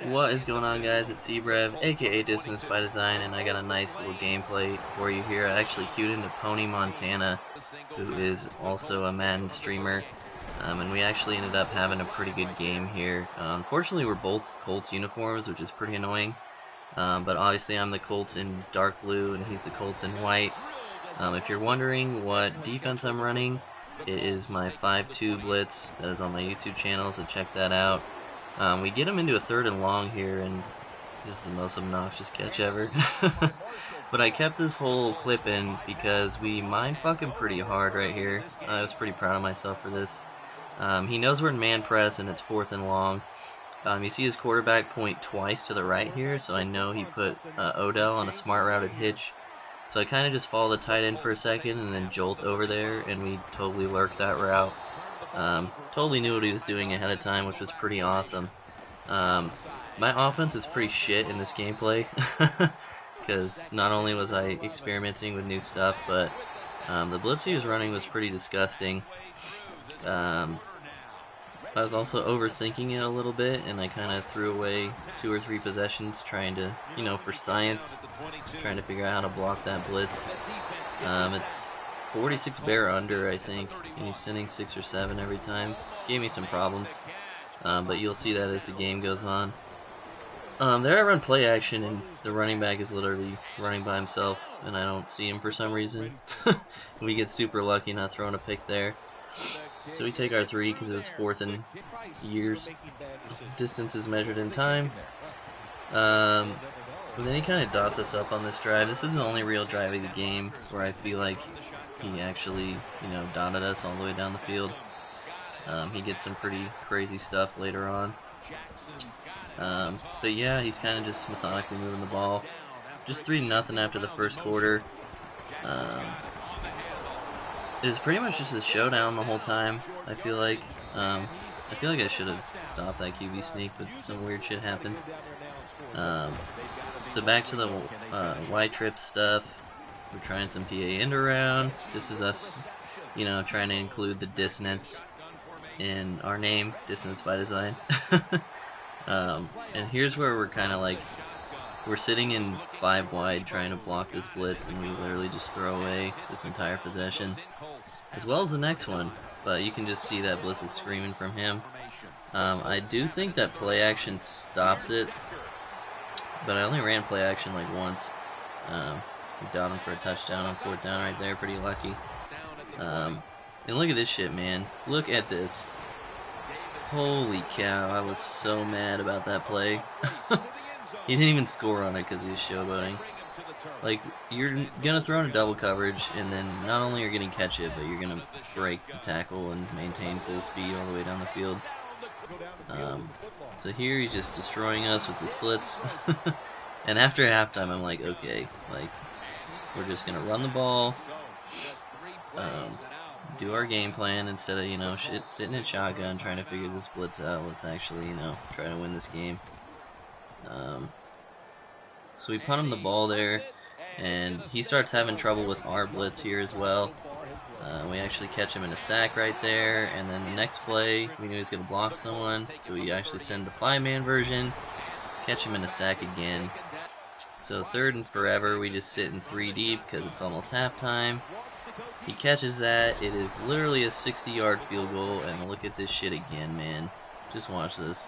What is going on, guys? It's CBrev, aka Dissonance by Design, and I got a nice little gameplay for you here. I actually queued into Pwny Montana, who is also a Madden streamer, and we actually ended up having a pretty good game here. Unfortunately, we're both Colts uniforms, which is pretty annoying, but obviously I'm the Colts in dark blue, and he's the Colts in white. If you're wondering what defense I'm running, it is my 5-2 blitz that is on my YouTube channel, so check that out. We get him into a 3rd and long here, and this is the most obnoxious catch ever. But I kept this whole clip in because we mind fuck him pretty hard right here. I was pretty proud of myself for this. He knows we're in man press and it's 4th and long. You see his quarterback point twice to the right here, so I know he put Odell on a smart routed hitch. So I kind of just follow the tight end for a second and then jolt over there, and we totally lurked that route. Totally knew what he was doing ahead of time, which was pretty awesome. My offense is pretty shit in this gameplay because not only was I experimenting with new stuff, but the blitz he was running was pretty disgusting. I was also overthinking it a little bit, and I kind of threw away 2 or 3 possessions trying to, for science, trying to figure out how to block that blitz. It's 46 bear under, I think, and he's sending 6 or 7 every time. Gave me some problems, but you'll see that as the game goes on. There I run play action, and the running back is literally running by himself, and I don't see him for some reason. We get super lucky not throwing a pick there. So we take our 3 because it was 4th in years. Distance is measured in time. But then he kind of dots us up on this drive. This is the only real drive of the game where I feel like he actually, dotted us all the way down the field. He gets some pretty crazy stuff later on. But yeah, he's kind of just methodically moving the ball. Just 3-0 after the first quarter. It was pretty much just a showdown the whole time, I feel like. I should have stopped that QB sneak, but some weird shit happened. So back to the Y-trip stuff. We're trying some PA end around. This is us, trying to include the dissonance in our name, Dissonance by Design. And here's where we're kind of like, we're sitting in 5 wide trying to block this blitz, and we literally just throw away this entire possession, as well as the next one. But you can just see that blitz is screaming from him. I do think that play action stops it, but I only ran play action like once. We got him for a touchdown on 4th down right there, pretty lucky. And look at this shit, man. Look at this. Holy cow, I was so mad about that play. He didn't even score on it because he was showboating. Like, you're going to throw in a double coverage, and then not only are you going to catch it, but you're going to break the tackle and maintain full speed all the way down the field. So here he's just destroying us with this blitz. And after halftime, I'm like, okay, like, we're just going to run the ball, do our game plan instead of, sitting in shotgun trying to figure this blitz out. Let's actually, try to win this game. So we punt him the ball there, and he starts having trouble with our blitz here as well. We actually catch him in a sack right there, and then the next play, we knew he was going to block someone, so we actually send the 5-man version, catch him in a sack again. So 3rd and forever, we just sit in 3 deep because it's almost halftime. He catches that. It is literally a 60-yard field goal, and look at this shit again, man. Just watch this.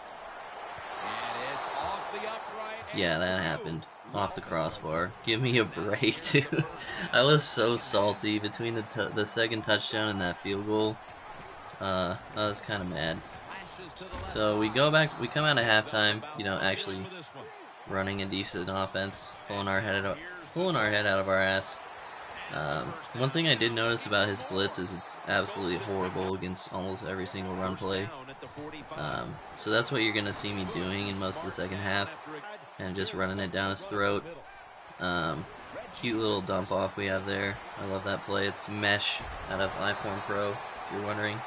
Yeah, that happened. Off the crossbar. Give me a break, dude. I was so salty between the second touchdown and that field goal. I was kind of mad. So we go back. We come out of halftime. Actually running a decent offense, pulling our head out of our ass. One thing I did notice about his blitz is it's absolutely horrible against almost every single run play. So that's what you're going to see me doing in most of the second half, and just running it down his throat. Cute little dump off we have there. I love that play. It's mesh out of iPhone Pro, if you're wondering.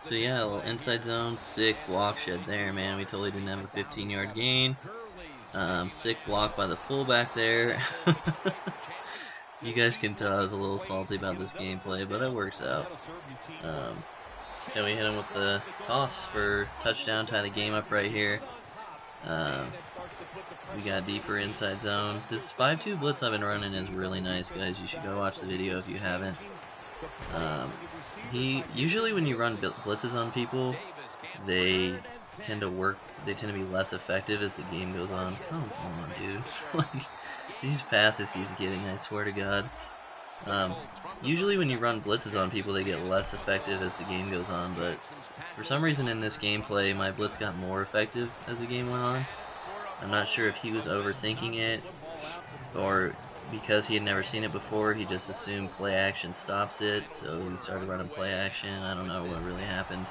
So yeah, a little inside zone, sick block shed there, man. We totally didn't have a 15-yard gain. Sick block by the fullback there. You guys can tell I was a little salty about this gameplay, but it works out. And we hit him with the toss for touchdown, tie the game up right here. We got deeper inside zone. This 5-2 blitz I've been running is really nice, guys. You should go watch the video if you haven't. Usually when you run blitzes on people, they tend to be less effective as the game goes on. Come on, dude. Like, these passes he's getting, I swear to God. Usually when you run blitzes on people, they get less effective as the game goes on, but for some reason in this gameplay, my blitz got more effective as the game went on. I'm not sure if he was overthinking it, or because he had never seen it before, he just assumed play action stops it, so he started running play action. I don't know what really happened.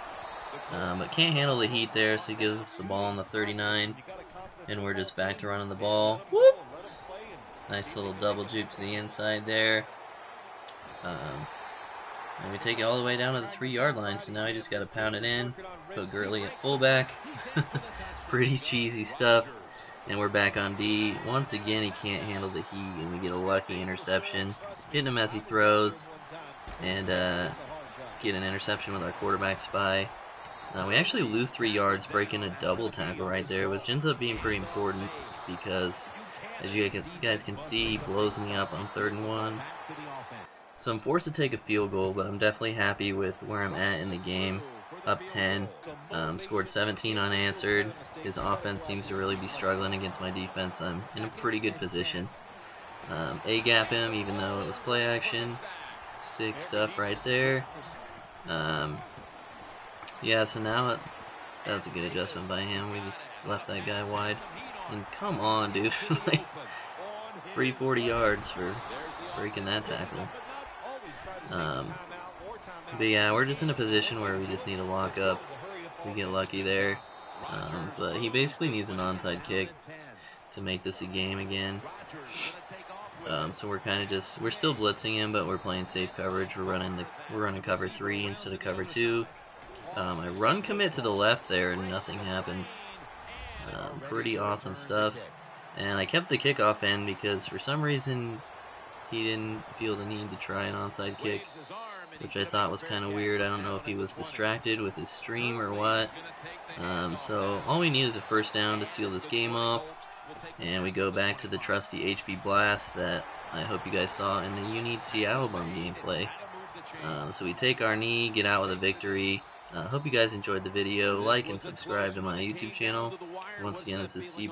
But can't handle the heat there, so he gives us the ball on the 39, and we're just back to running the ball. Whoop! Nice little double juke to the inside there. And we take it all the way down to the 3-yard line, so now we just got to pound it in, put Gurley at fullback. Pretty cheesy stuff. And we're back on D. Once again, he can't handle the heat, and we get a lucky interception. Hitting him as he throws, and get an interception with our quarterback spy. We actually lose 3 yards, breaking a double tackle right there, which ends up being pretty important because, as you guys can see, he blows me up on 3rd and 1. So I'm forced to take a field goal, but I'm definitely happy with where I'm at in the game. Up 10, scored 17 unanswered. His offense seems to really be struggling against my defense. I'm in a pretty good position. A-gap him, even though it was play action. Sick stuff right there. Yeah, so now that's a good adjustment by him. We just left that guy wide. And come on, dude. Like, free 40 yards for breaking that tackle. But yeah, we're just in a position where we just need to lock up. We get lucky there. But he basically needs an onside kick to make this a game again. So we're kind of we're still blitzing him, but we're playing safe coverage. We're running cover 3 instead of cover 2. I run commit to the left there and nothing happens. Pretty awesome stuff. And I kept the kickoff in because for some reason he didn't feel the need to try an onside kick, which I thought was kind of weird. I don't know if he was distracted with his stream or what. So all we need is a first down to seal this game off, and we go back to the trusty HP blast that I hope you guys saw in the You Need Seattle Bum gameplay. So we take our knee, get out with a victory. Hope you guys enjoyed the video. Like and subscribe to my YouTube channel. Once again, this is CBrev.